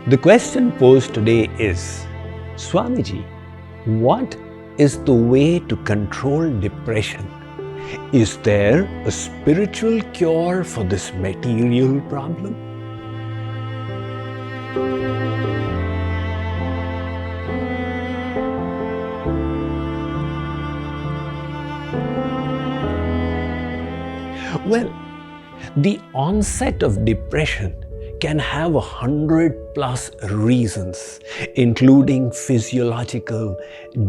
The question posed today is, Swamiji, what is the way to control depression? Is there a spiritual cure for this material problem? Well, the onset of depression can have 100+ reasons, including physiological,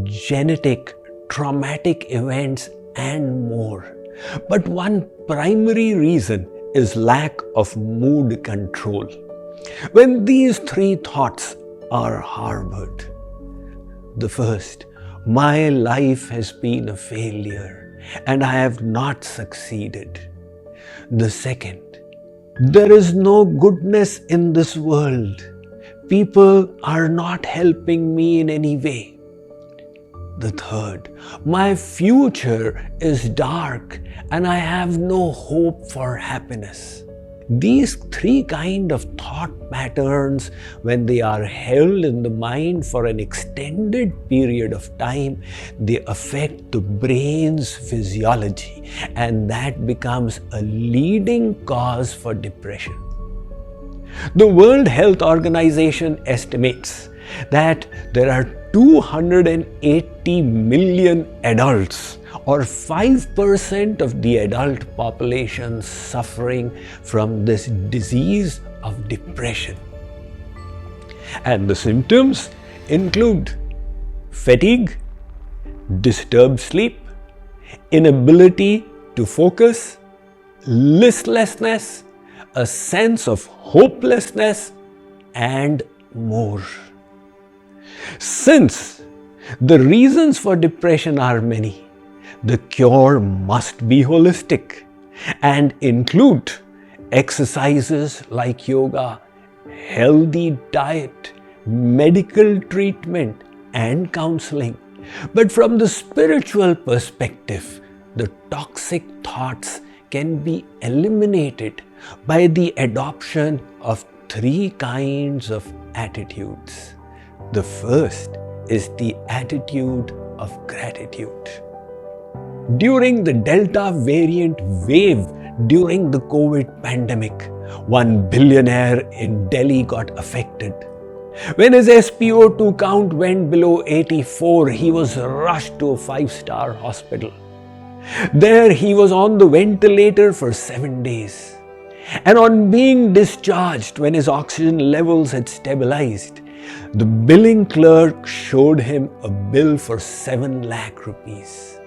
genetic, traumatic events, and more. But one primary reason is lack of mood control. When these three thoughts are harbored, the first, my life has been a failure and I have not succeeded. The second, there is no goodness in this world. People are not helping me in any way. The third, my future is dark and I have no hope for happiness. These three kind of thought patterns, when they are held in the mind for an extended period of time, they affect the brain's physiology, and that becomes a leading cause for depression. The World Health Organization estimates that there are 280 million adults, or 5% of the adult population, suffering from this disease of depression. And the symptoms include fatigue, disturbed sleep, inability to focus, listlessness, a sense of hopelessness, and more. Since the reasons for depression are many, the cure must be holistic and include exercises like yoga, healthy diet, medical treatment, and counseling. But from the spiritual perspective, the toxic thoughts can be eliminated by the adoption of three kinds of attitudes. The first is the attitude of gratitude. During the Delta variant wave during the COVID pandemic, one billionaire in Delhi got affected. When his SpO2 count went below 84, he was rushed to a 5-star hospital. There he was on the ventilator for 7 days. And on being discharged, when his oxygen levels had stabilized, the billing clerk showed him a bill for 7 lakh rupees.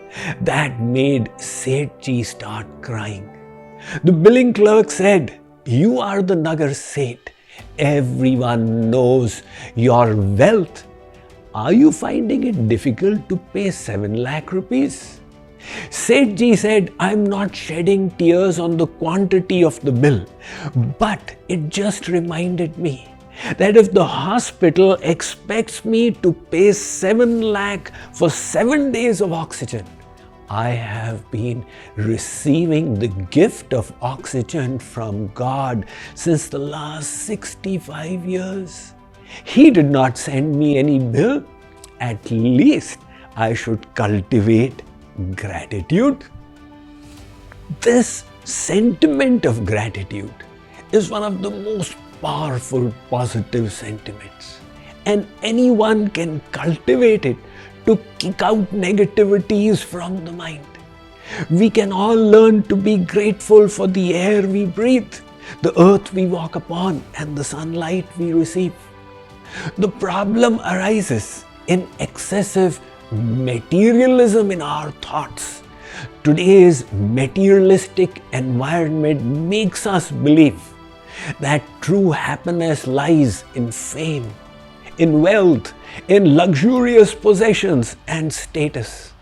That made Sethji start crying. The billing clerk said, "You are the Nagar Seth. Everyone knows your wealth. Are you finding it difficult to pay 7 lakh rupees? Sethji said, "I'm not shedding tears on the quantity of the bill, but it just reminded me that if the hospital expects me to pay 7 lakh for 7 days of oxygen, I have been receiving the gift of oxygen from God since the last 65 years. He did not send me any bill. At least I should cultivate gratitude." This sentiment of gratitude is one of the most powerful positive sentiments, and anyone can cultivate it to kick out negativities from the mind. We can all learn to be grateful for the air we breathe, the earth we walk upon, and the sunlight we receive. The problem arises in excessive materialism in our thoughts. Today's materialistic environment makes us believe that true happiness lies in fame, in wealth, in luxurious possessions and status.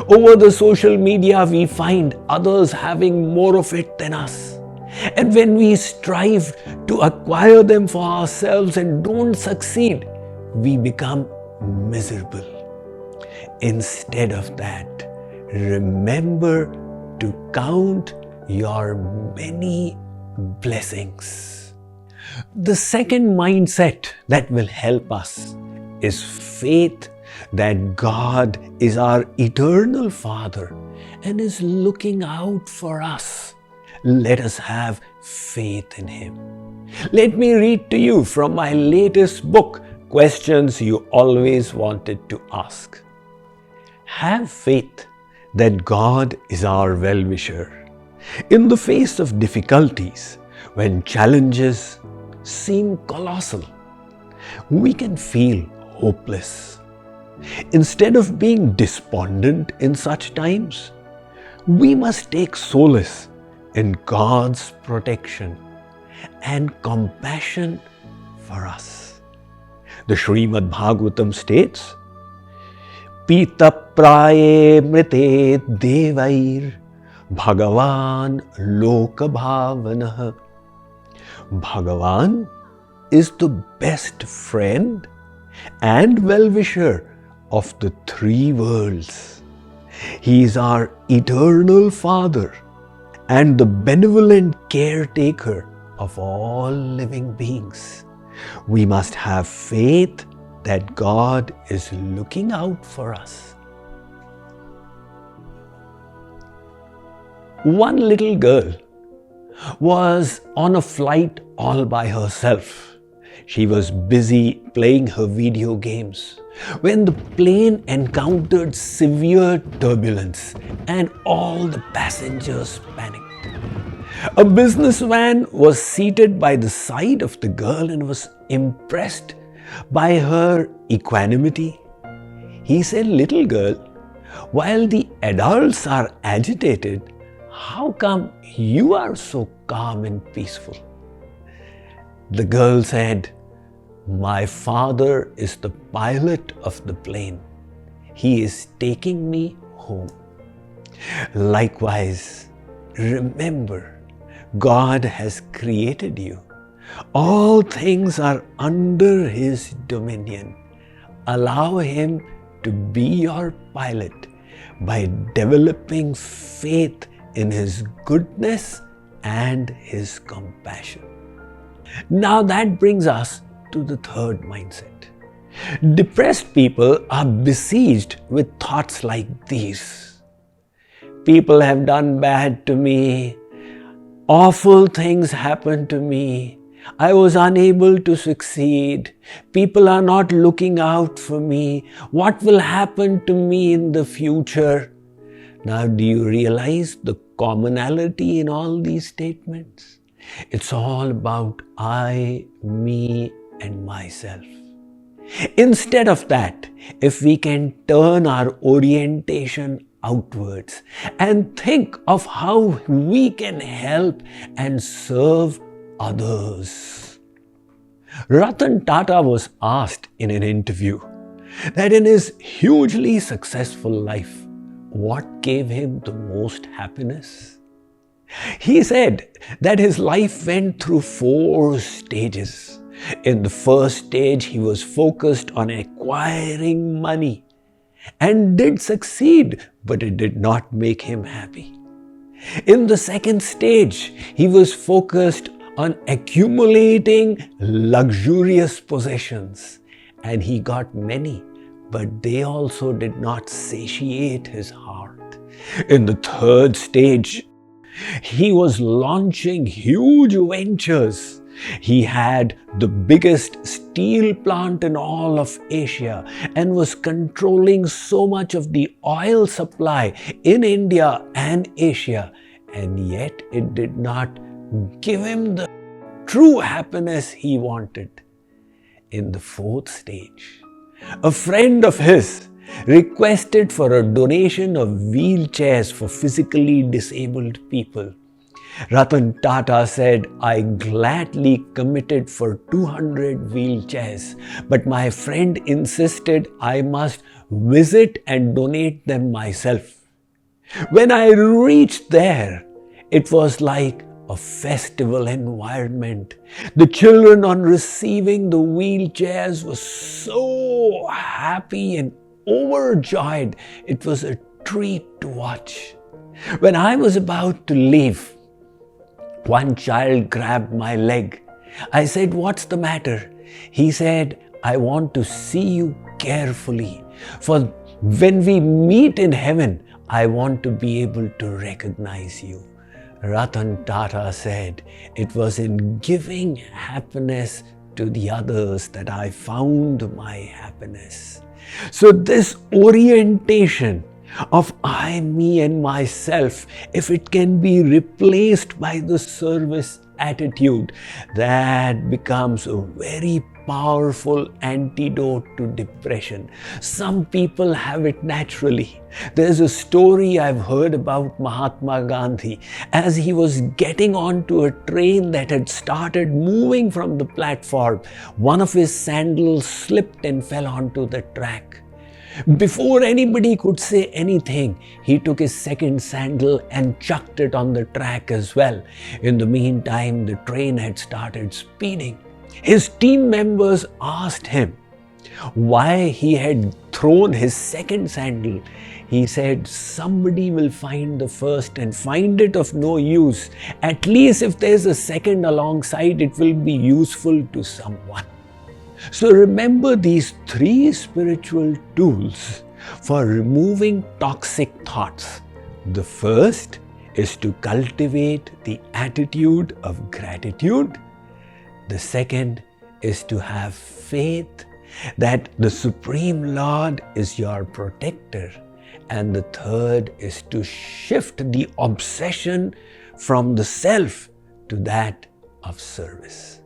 Over the social media, we find others having more of it than us. And when we strive to acquire them for ourselves and don't succeed, we become miserable. Instead of that, remember to count your many blessings. The second mindset that will help us is faith that God is our eternal Father and is looking out for us. Let us have faith in Him. Let me read to you from my latest book, Questions You Always Wanted to Ask. Have faith that God is our well-wisher. In the face of difficulties, when challenges seem colossal, we can feel hopeless. Instead of being despondent in such times, we must take solace in God's protection and compassion for us. The Srimad Bhagavatam states, Pita praye mrite devair Bhagavan lokabhavanah. Bhagavan is the best friend and well-wisher of the three worlds. He is our eternal Father and the benevolent caretaker of all living beings. We must have faith that God is looking out for us. One little girl was on a flight all by herself. She was busy playing her video games when the plane encountered severe turbulence and all the passengers panicked. A businessman was seated by the side of the girl and was impressed by her equanimity. He said, "Little girl, while the adults are agitated, how come you are so calm and peaceful?" The girl said, "My father is the pilot of the plane. He is taking me home." Likewise, remember, God has created you. All things are under His dominion. Allow Him to be your pilot by developing faith in His goodness and His compassion. Now that brings us to the third mindset. Depressed people are besieged with thoughts like these. People have done bad to me. Awful things happened to me. I was unable to succeed. People are not looking out for me. What will happen to me in the future? Now, do you realize the commonality in all these statements? It's all about I, me, and myself. Instead of that, if we can turn our orientation outwards and think of how we can help and serve others. Ratan Tata was asked in an interview that in his hugely successful life, what gave him the most happiness? He said that his life went through 4 stages. In the first stage, he was focused on acquiring money and did succeed, but it did not make him happy. In the second stage, he was focused on accumulating luxurious possessions, and he got many, but they also did not satiate his heart. In the third stage, he was launching huge ventures. He had the biggest steel plant in all of Asia and was controlling so much of the oil supply in India and Asia, and yet it did not give him the true happiness he wanted. In the fourth stage, a friend of his requested for a donation of wheelchairs for physically disabled people. Ratan Tata said, "I gladly committed for 200 wheelchairs, but my friend insisted I must visit and donate them myself. When I reached there, it was like a festival environment. The children on receiving the wheelchairs were so happy and overjoyed. It was a treat to watch. When I was about to leave, one child grabbed my leg I said, "What's the matter?" He said, "I want to see you carefully. For when we meet in heaven, I want to be able to recognize you." Ratan Tata said, "It was in giving happiness to the others that I found my happiness." So this orientation of I, me and myself, if it can be replaced by the service attitude, that becomes a very powerful antidote to depression. Some people have it naturally. There's a story I've heard about Mahatma Gandhi. As he was getting onto a train that had started moving from the platform, one of his sandals slipped and fell onto the track. Before anybody could say anything, he took his second sandal and chucked it on the track as well. In the meantime, the train had started speeding. His team members asked him why he had thrown his second sandal. He said, "Somebody will find the first and find it of no use. At least if there's a second alongside, it will be useful to someone." So remember these three spiritual tools for removing toxic thoughts. The first is to cultivate the attitude of gratitude. The second is to have faith that the Supreme Lord is your protector. And the third is to shift the obsession from the self to that of service.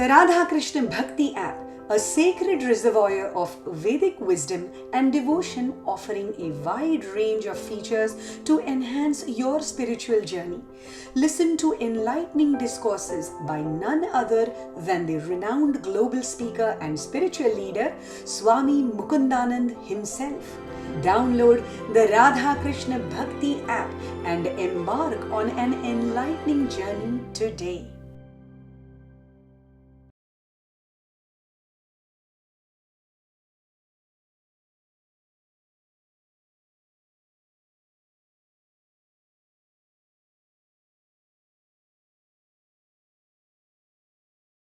The Radha Krishna Bhakti app, a sacred reservoir of Vedic wisdom and devotion, offering a wide range of features to enhance your spiritual journey. Listen to enlightening discourses by none other than the renowned global speaker and spiritual leader, Swami Mukundananda himself. Download the Radha Krishna Bhakti app and embark on an enlightening journey today.